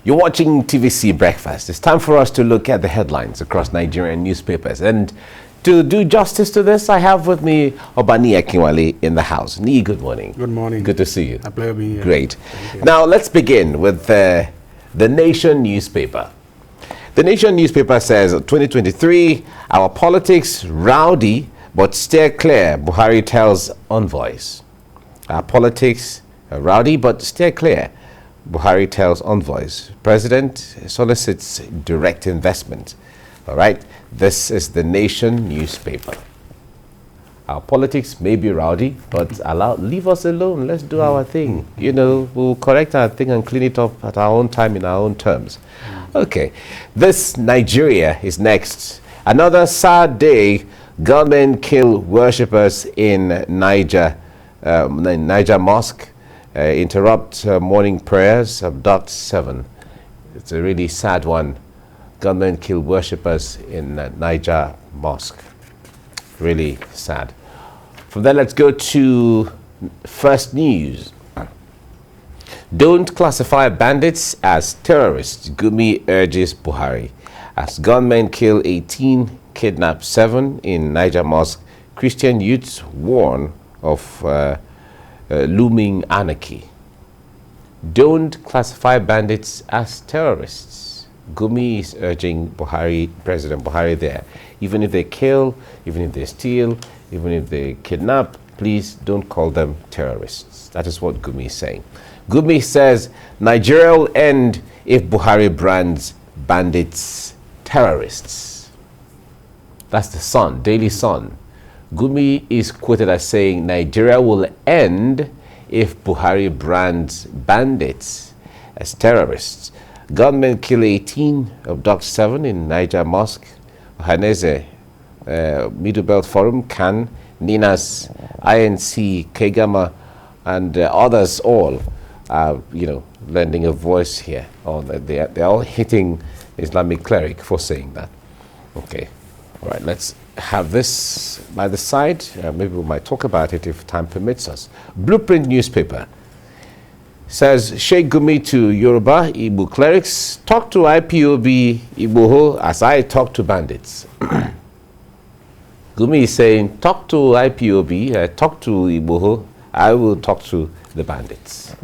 You're watching TVC Breakfast. It's time for us to look at the headlines across Nigerian newspapers. And to do justice to this, I have with me Obaniyi Akinwale in the house. Ni, good morning. Good morning. Good to see you. A pleasure being here. Great. Now, let's begin with the Nation newspaper. The Nation newspaper says, 2023, our politics rowdy, but steer clear, Buhari tells envoys. Our politics rowdy, but steer clear, Buhari tells envoys. President solicits direct investment. All right, this is the Nation newspaper. Our politics may be rowdy, but leave us alone. Let's do our thing. You know, we'll correct our thing and clean it up at our own time, in our own terms. Okay, this Nigeria is next. Another sad day. Gunmen kill worshippers in Niger Mosque. Interrupt morning prayers, abduct 7. It's a really sad one. Gunmen kill worshippers in Niger Mosque. Really sad. From there, let's go to First News. Don't classify bandits as terrorists, Gumi urges Buhari. As gunmen kill 18, kidnap 7 in Niger Mosque, Christian youths warn of looming anarchy. Don't classify bandits as terrorists. Gumi is urging Buhari, President Buhari there. Even if they kill, even if they steal, even if they kidnap, please don't call them terrorists. That is what Gumi is saying. Gumi says Nigeria will end if Buhari brands bandits terrorists. That's the Sun, Daily Sun. Gumi is quoted as saying Nigeria will end if Buhari brands bandits as terrorists. Gunmen kill 18, abduct 7 in Niger Mosque. Ohaneze, Middle Belt Forum, CAN, Ninas, INC, Kegama, and others all are, lending a voice here. They're all hitting Islamic cleric for saying that. Okay, all right, let's have this by the side. Maybe we might talk about it if time permits us. Blueprint newspaper says Sheikh Gumi to Yoruba Igbo clerics, talk to IPOB Igboho as I talk to bandits. Gumi is saying, talk to IPOB, talk to Igboho, I will talk to the bandits.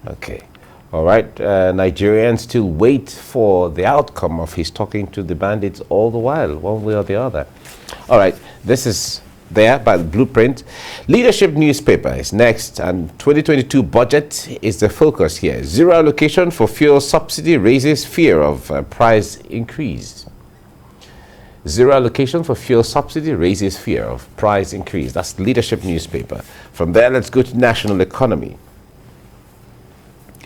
Okay. All right. Nigerians still wait for the outcome of his talking to the bandits all the while, one way or the other. All right. This is there by the Blueprint. Leadership newspaper is next, and 2022 budget is the focus here. Zero allocation for fuel subsidy raises fear of price increase. Zero allocation for fuel subsidy raises fear of price increase. That's Leadership newspaper. From there, let's go to National Economy.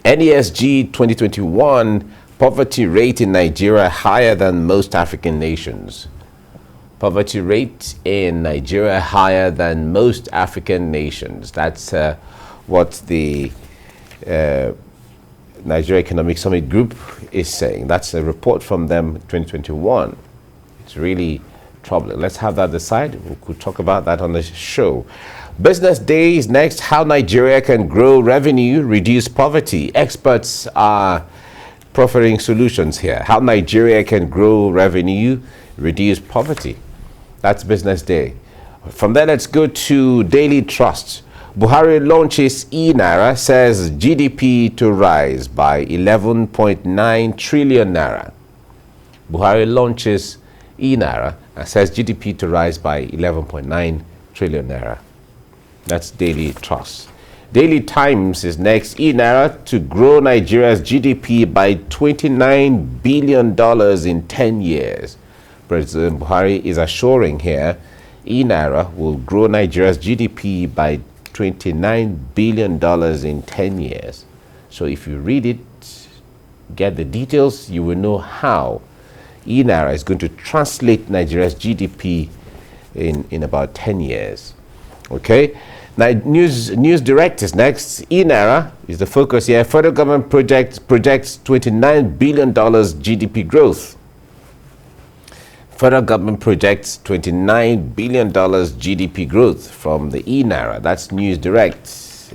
NESG 2021, poverty rate in Nigeria higher than most African nations. Poverty rate in Nigeria higher than most African nations. That's what the Nigeria Economic Summit Group is saying. That's a report from them, 2021. It's really troubling. Let's have that aside. We could talk about that on the show. Business Day is next. How Nigeria can grow revenue, reduce poverty. Experts are proffering solutions here. How Nigeria can grow revenue, reduce poverty. That's Business Day. From there, let's go to Daily Trust. Buhari launches e-Naira, says GDP to rise by 11.9 trillion naira. Buhari launches e-Naira and says GDP to rise by 11.9 trillion naira. That's Daily Trust. Daily Times is next. E-Naira to grow Nigeria's GDP by $29 billion in 10 years. President Buhari is assuring here e-Naira will grow Nigeria's GDP by $29 billion in 10 years. So if you read it, get the details, you will know how e-Naira is going to translate Nigeria's GDP in about 10 years. Okay? Now, News Direct is next. e-Naira is the focus here. Federal government projects $29 billion GDP growth. Federal government projects $29 billion GDP growth from the e-Naira. That's News Direct.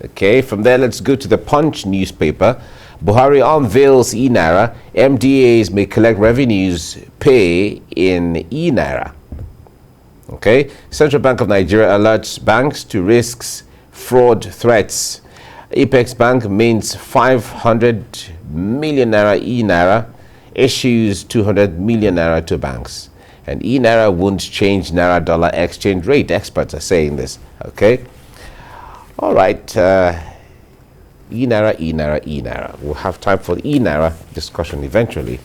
Okay, from there, let's go to the Punch newspaper. Buhari unveils e-Naira. MDAs may collect revenues pay in e-Naira. Okay. Central Bank of Nigeria alerts banks to risks, fraud threats. Apex Bank mints 500 million naira e-Naira, issues 200 million naira to banks. And e-Naira won't change naira-dollar exchange rate. Experts are saying this. Okay. All right. E-Naira, e-Naira, e-Naira. We'll have time for the e-Naira discussion eventually.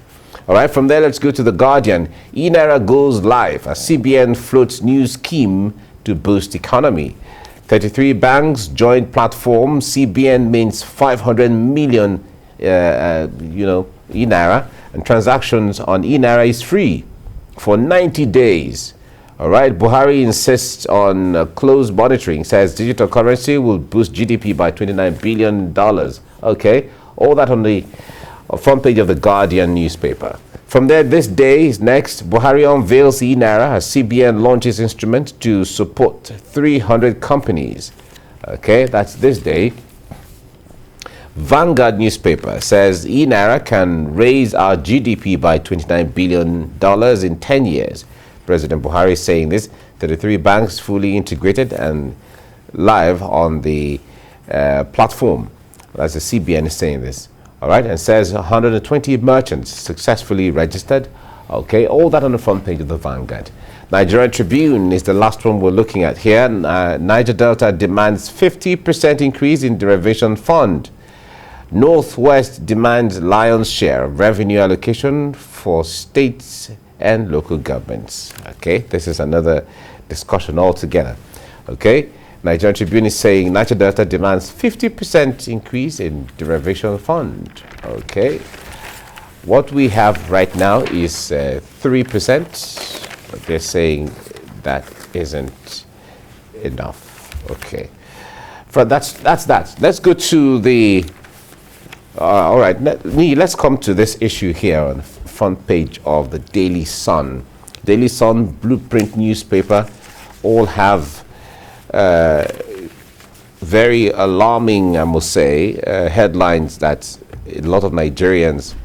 All right. From there, let's go to The Guardian. E-Naira goes live as CBN floats new scheme to boost economy. 33 banks joined platform. CBN mints 500 million, e-Naira, and transactions on e-Naira is free for 90 days. All right. Buhari insists on close monitoring, says digital currency will boost GDP by $29 billion. Okay. All that on the front page of the Guardian newspaper. From there, this day is next. Buhari unveils e-Naira as CBN launches instrument to support 300 companies. Okay, that's this day. Vanguard newspaper says e-Naira can raise our GDP by $29 billion in 10 years. President Buhari is saying this. 33 banks fully integrated and live on the platform. That's the CBN is saying this. All right, and says 120 merchants successfully registered. Okay, all that on the front page of the Vanguard. Nigerian Tribune is the last one we're looking at here. Niger Delta demands 50% increase in derivation fund. Northwest demands lion's share of revenue allocation for states and local governments. Okay, this is another discussion altogether. Okay. Nigerian Tribune is saying Niger Delta demands 50% increase in derivation fund. Okay. What we have right now is 3%. But they're saying that isn't enough. Okay. That's that. Let's go to the... all right. Let's come to this issue here on the front page of the Daily Sun. Daily Sun, Blueprint newspaper, all have... very alarming, I must say, headlines that a lot of Nigerians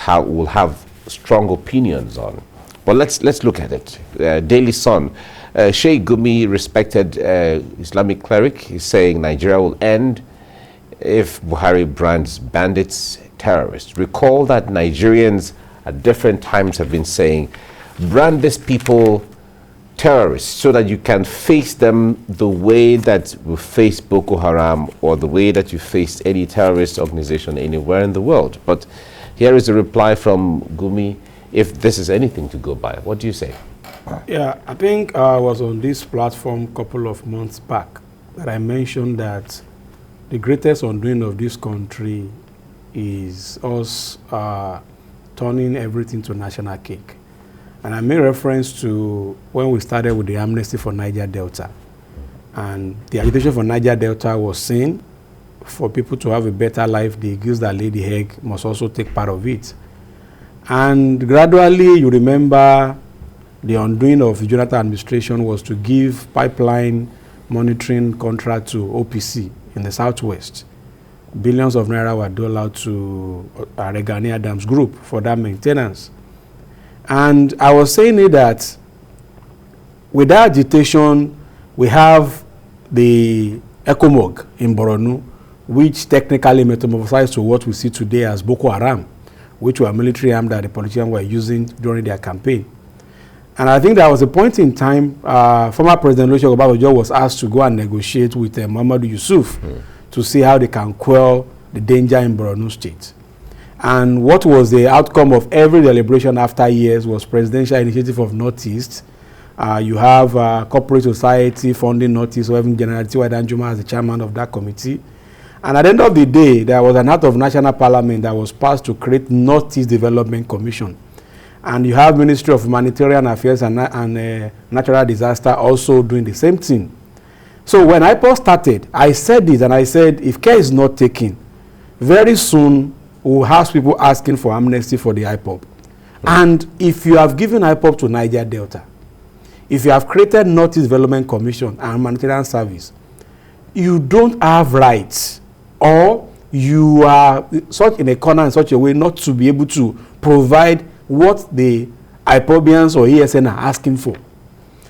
will have strong opinions on. But let's look at it. Daily Sun, Sheikh Gumi, respected Islamic cleric, is saying Nigeria will end if Buhari brands bandits terrorists. Recall that Nigerians at different times have been saying, brand these people terrorists so that you can face them the way that you face Boko Haram or the way that you face any terrorist organization anywhere in the world. But here is a reply from Gumi, if this is anything to go by. What do you say? Yeah, I think I was on this platform a couple of months back that I mentioned that the greatest undoing of this country is us turning everything to national cake. And I made reference to when we started with the amnesty for Niger Delta. And the agitation for Niger Delta was seen for people to have a better life. The girls that lay the egg must also take part of it. And gradually, you remember the undoing of the Jonathan administration was to give pipeline monitoring contract to OPC in the southwest. Billions of naira were doled out to Regani Adams Group for that maintenance. And I was saying that with that agitation, we have the ECOMOG in Borno, which technically metamorphosized to what we see today as Boko Haram, which were military arms that the politicians were using during their campaign. And I think there was a point in time, former President Olusegun Obasanjo was asked to go and negotiate with Muhammadu Yusuf to see how they can quell the danger in Borno State. And what was the outcome of every deliberation after years was Presidential Initiative of Northeast. You have corporate society funding Northeast, or even General T.Y. Danjuma as the chairman of that committee. And at the end of the day, there was an act of national parliament that was passed to create Northeast Development Commission. And you have Ministry of Humanitarian Affairs and Natural Disaster also doing the same thing. So when IPOB started, I said this, and I said, if care is not taken, very soon we'll have people asking for amnesty for the IPOB. And if you have given IPOB to Niger Delta, if you have created Northeast Development Commission and Humanitarian Service, you don't have rights, or you are such in a corner in such a way not to be able to provide what the IPOBians or ESN are asking for.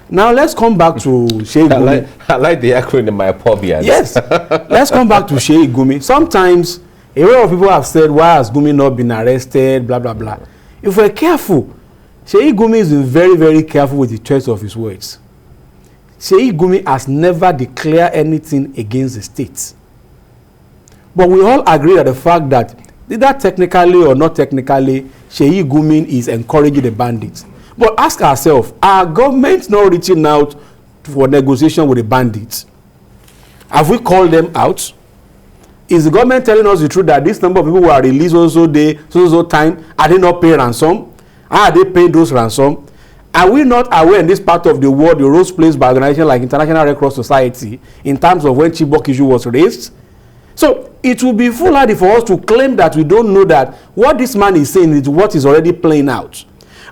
Now let's come back to Sheikh Gumi. I like the acronym IPOBians. Yes. Let's come back to Sheikh Gumi. Sometimes a lot of people have said, why has Gumi not been arrested, blah, blah, blah. If we're careful, Sheikh Gumi is very, very careful with the choice of his words. Sheikh Gumi has never declared anything against the state. But we all agree that the fact that either technically or not technically, Sheikh Gumi is encouraging the bandits. But ask ourselves, are government not reaching out for negotiation with the bandits? Have we called them out? Is the government telling us the truth that this number of people who are released also day, so time, are they not paying ransom? How are they paying those ransom? Are we not aware in this part of the world the roles played by organizations like International Red Cross Society in terms of when Chibok issue was raised? So it will be foolhardy for us to claim that we don't know that what this man is saying is what is already playing out.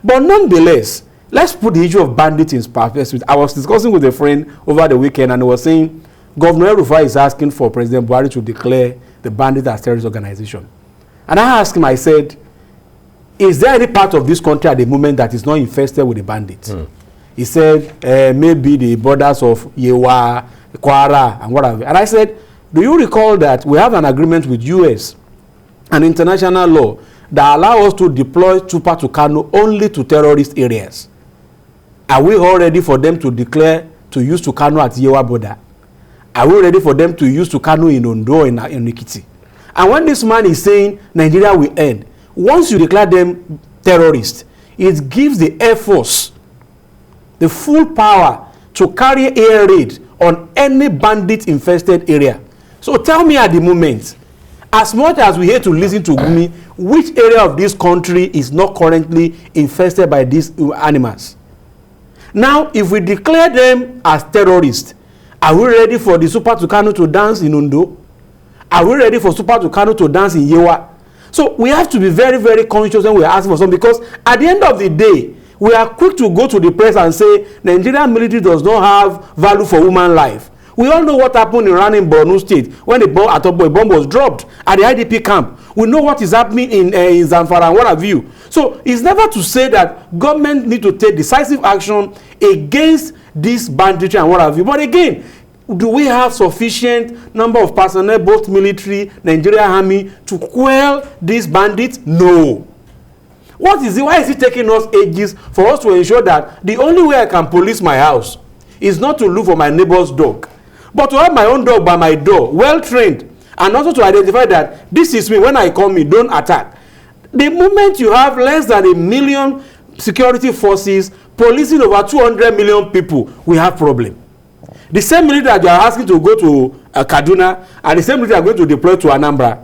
But nonetheless, let's put the issue of bandits in perspective. I was discussing with a friend over the weekend and he was saying Governor Rufai is asking for President Buhari to declare the bandits as terrorist organization. And I asked him, I said, is there any part of this country at the moment that is not infested with the bandits? He said, maybe the borders of Yewa, Kwara, and whatever. And I said, do you recall that we have an agreement with US and international law that allow us to deploy trooper to Kano only to terrorist areas? Are we all ready for them to declare to use to Kano at Yewa border? Are we ready for them to use to Kano in Ondo and in Ikiti? And when this man is saying Nigeria will end, once you declare them terrorists, it gives the Air Force the full power to carry air raid on any bandit-infested area. So tell me at the moment, as much as we hate to listen to Gumi, which area of this country is not currently infested by these animals? Now, if we declare them as terrorists, are we ready for the Super Tucano to dance in Ondo? Are we ready for Super Tucano to dance in Yewa? So we have to be very, very conscious when we are asking for something, because at the end of the day, we are quick to go to the press and say Nigerian military does not have value for human life. We all know what happened in Rani in Borno State when the bomb was dropped at the IDP camp. We know what is happening in Zamfara and what have you. So it's never to say that government need to take decisive action against this banditry and what have you. But again, do we have sufficient number of personnel, both military, Nigerian army, to quell these bandits? No. What is it? Why is it taking us ages for us to ensure that the only way I can police my house is not to look for my neighbor's dog, but to have my own dog by my door, well trained, and also to identify that this is me. When I come in, don't attack. The moment you have less than 1 million security forces policing over 200 million people, we have problem. The same military that you are asking to go to Kaduna and the same military are going to deploy to Anambra.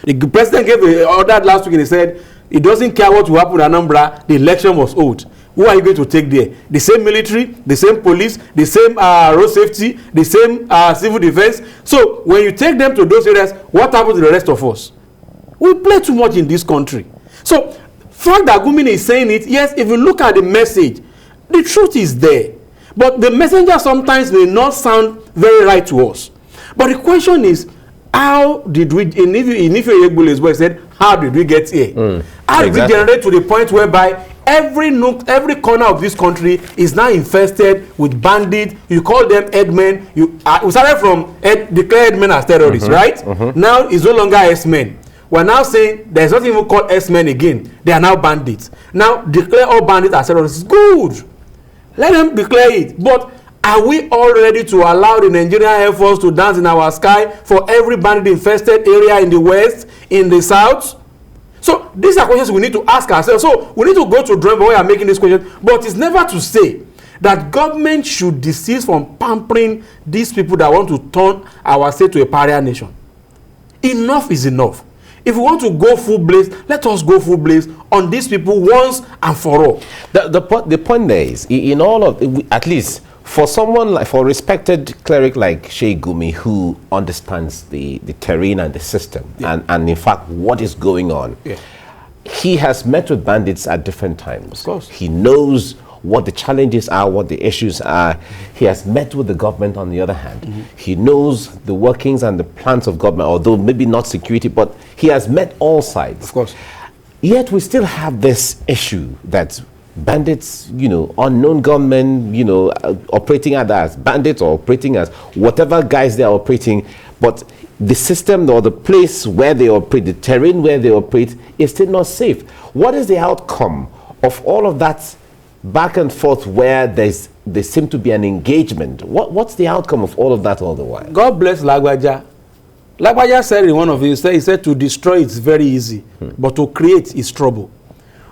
The president gave an order last week and he said he doesn't care what will happen in Anambra, the election was owed. Who are you going to take there? The same military, the same police, the same road safety, the same civil defense. So when you take them to those areas, what happens to the rest of us? We play too much in this country. So fact that Gumi is saying it, yes, if you look at the message, the truth is there. But the messenger sometimes may not sound very right to us. But the question is, how did we, in Ife Yegbule's voice said, how did we get here? How did we generate to the point whereby every nook, every corner of this country is now infested with bandits? You call them headmen. We started from declared headmen as terrorists, right? Now it's no longer S-men. We're now saying there's nothing even called S-men again. They are now bandits. Now declare all bandits as terrorists. Good. Let them declare it. But are we all ready to allow the Nigerian Air Force to dance in our sky for every bandit-infested area in the west, in the south? So these are questions we need to ask ourselves. So we need to go to drawing board when we are making this question. But it's never to say that government should desist from pampering these people that want to turn our state to a pariah nation. Enough is enough. If we want to go full blaze, let us go full blaze on these people once and for all. The point there is, in all of, at least for someone like, for a respected cleric like Sheikh Gumi, who understands the terrain and the system, and in fact what is going on, he has met with bandits at different times. Of course. He knows what the challenges are, what the issues are. He has met with the government on the other hand. He knows the workings and the plans of government, although maybe not security, but he has met all sides. Of course. Yet we still have this issue that bandits, unknown gunmen, operating either as bandits or operating as whatever guys they are operating, but the system or the place where they operate, the terrain where they operate, is still not safe. What is the outcome of all of that back and forth where there seem to be an engagement? What's the outcome of all of that all the while? God bless Lagbaja. Lagbaja said in one of his, he said to destroy it's very easy, but to create is trouble.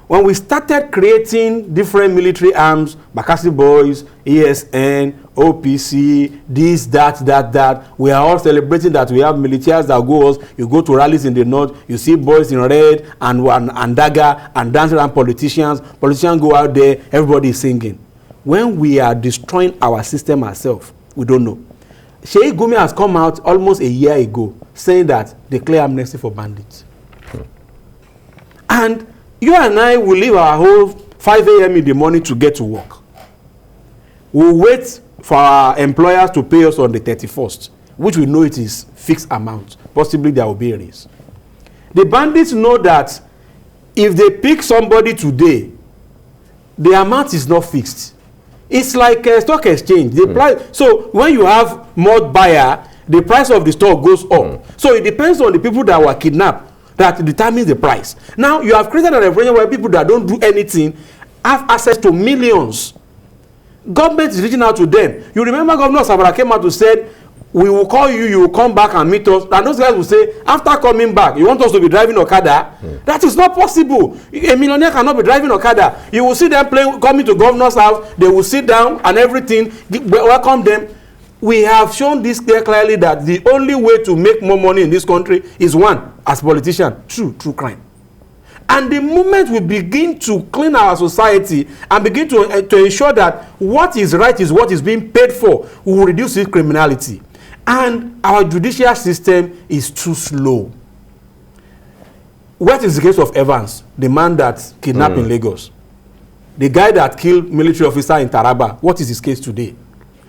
When we started creating different military arms, Bakassi Boys, ESN, OPC, this, that, we are all celebrating that we have militias that go us. You go to rallies in the north, you see boys in red and dagger and dancing around politicians. Politicians go out there, everybody is singing. When we are destroying our system ourselves, we don't know. Sheikh Gumi has come out almost a year ago saying that declare amnesty for bandits. And you and I will leave our whole 5 a.m. in the morning to get to work. We'll wait for our employers to pay us on the 31st, which we know it is fixed amount. Possibly there will be a raise. The bandits know that if they pick somebody today, the amount is not fixed. It's like a stock exchange. The price, so when you have more buyer, the price of the stock goes up. So it depends on the people that were kidnapped that determines the price. Now you have created an environment where people that don't do anything have access to millions. Government is reaching out to them. You remember Governor Sabara came out to say, we will call you, you will come back and meet us. And those guys will say, after coming back, you want us to be driving Okada? That is not possible. A millionaire cannot be driving Okada. You will see them coming to governor's house, they will sit down and everything, welcome them. We have shown this clearly that the only way to make more money in this country is one, as politician, true crime. And the moment we begin to clean our society and begin to ensure that what is right is what is being paid for, we will reduce this criminality. And our judicial system is too slow. What is the case of Evans, the man that kidnapped in Lagos? The guy that killed military officer in Taraba, what is his case today?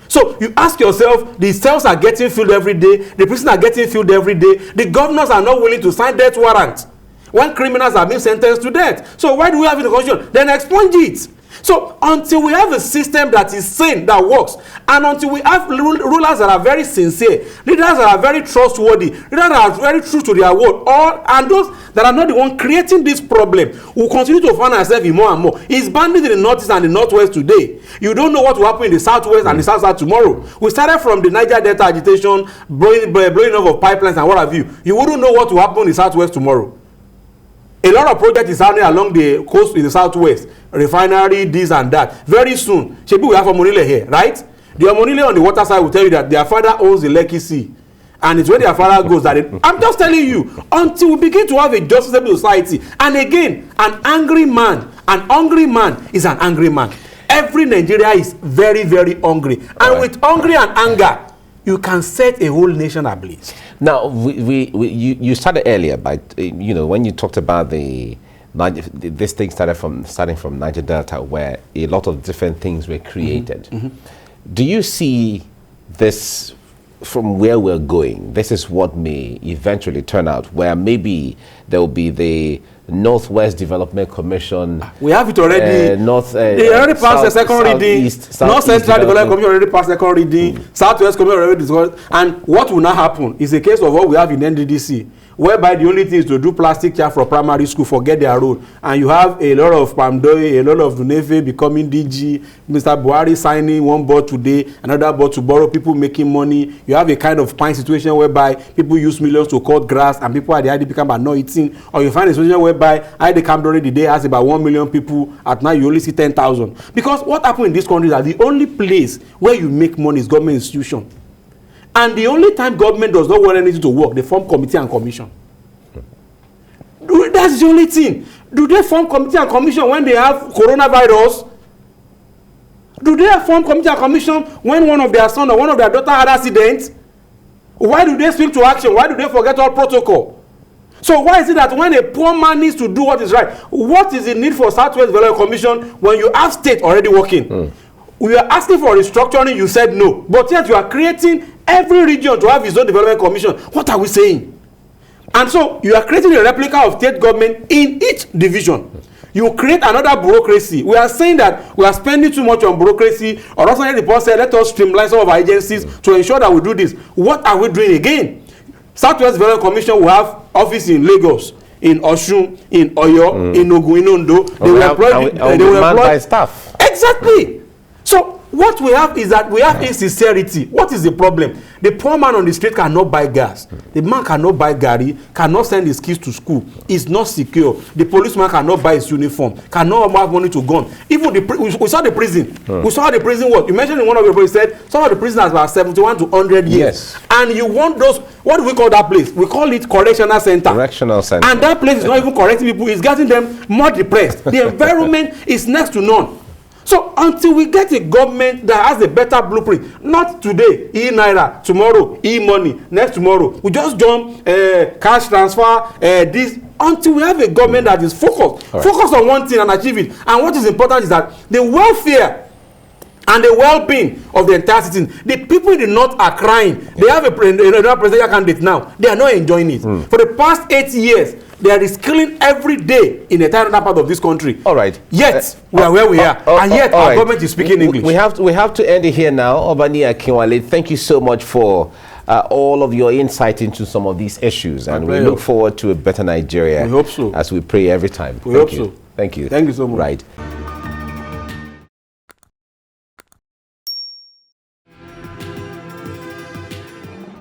So you ask yourself, the cells are getting filled every day, the prisons are getting filled every day, the governors are not willing to sign death warrants when criminals are being sentenced to death. So why do we have it in the constitution? Then expunge it. So until we have a system that is sane, that works, and until we have rulers that are very sincere, leaders that are very trustworthy, leaders that are very true to their word, and those that are not the one creating this problem, will continue to find ourselves in more and more. It's bandits in the northeast and the northwest today. You don't know what will happen in the southwest and the south tomorrow. We started from the Niger Delta agitation, blowing off of pipelines and what have you. You wouldn't know what will happen in the southwest tomorrow. A lot of projects is happening along the coast in the southwest. Refinery, this and that. Very soon, Shebi will have Omonile here, right? The Omonile on the water side will tell you that their father owns the Lekki Sea. And it's where their father goes. I'm just telling you, until we begin to have a justiciable society. And again, an angry man is an angry man. Every Nigeria is very, very hungry. And with hungry and anger, you can set a whole nation ablaze. Now, you started earlier by, when you talked about this thing starting from Niger Delta, where a lot of different things were created. Do you see this from where we're going? This is what may eventually turn out, where maybe there will be the Northwest Development Commission. We have it already. They already passed the second reading. North Central Development Commission already passed the second reading. Southwest Commission already discussed. And what will now happen is a case of what we have in NDDC, whereby the only thing is to do plastic chair for primary school, forget their road. And you have a lot of Pamdoy, a lot of Dunefe becoming DG, Mr. Buhari signing one board today, another board tomorrow, people making money. You have a kind of pine situation whereby people use millions to cut grass and people at the IDP camp are not eating. Or you find a situation whereby IDP camp during the day has about 1 million people, at night you only see 10,000. Because what happened in this country is that the only place where you make money is government institution. And the only time government does not want anything to work, they form committee and commission. That's the only thing. Do they form committee and commission when they have coronavirus? Do they form committee and commission when one of their son or one of their daughter had accident? Why do they swing to action? Why do they forget all protocol? So why is it that when a poor man needs to do what is right, what is the need for Southwest Development Commission when you have state already working? We are asking for restructuring, you said no. But yet you are creating every region to have its own development commission. What are we saying? And so you are creating a replica of state government in each division. You create another bureaucracy. We are saying that we are spending too much on bureaucracy. Or also the report said, let us streamline some of our agencies to ensure that we do this. What are we doing again? Southwest Development Commission will have office in Lagos, in Osun, in Oyo, in Ogun, in Ondo. They will employ staff. Exactly. So what we have is that we have insincerity. What is the problem? The poor man on the street cannot buy gas. The man cannot buy gari, cannot send his kids to school. It's not secure. The policeman cannot buy his uniform, cannot have money to gun. Even we saw the prison. We saw the prison what? You mentioned in one of your books, said some of the prisoners were 71 to 100 years. Yes. And you want those, what do we call that place? We call it correctional center. Correctional center. And that place is not even correcting people. It's getting them more depressed. The environment is next to none. So until we get a government that has a better blueprint, not today, e-naira, tomorrow, e-money, next tomorrow, we just jump cash transfer, this, until we have a government that is focused. Right. Focus on one thing and achieve it. And what is important is that the welfare and the well-being of the entire citizen. The people in the north are crying. They have a presidential candidate now. They are not enjoying it. For the past 8 years, there is killing every day in the entire part of this country. All right. Yet we are where we are, and yet our government is speaking English. We have to end it here now. Obaniyi Akinwale, thank you so much for all of your insight into some of these issues, and we look forward to a better Nigeria. We hope so. As we pray every time. We hope so. Thank you. Thank you so much. Right.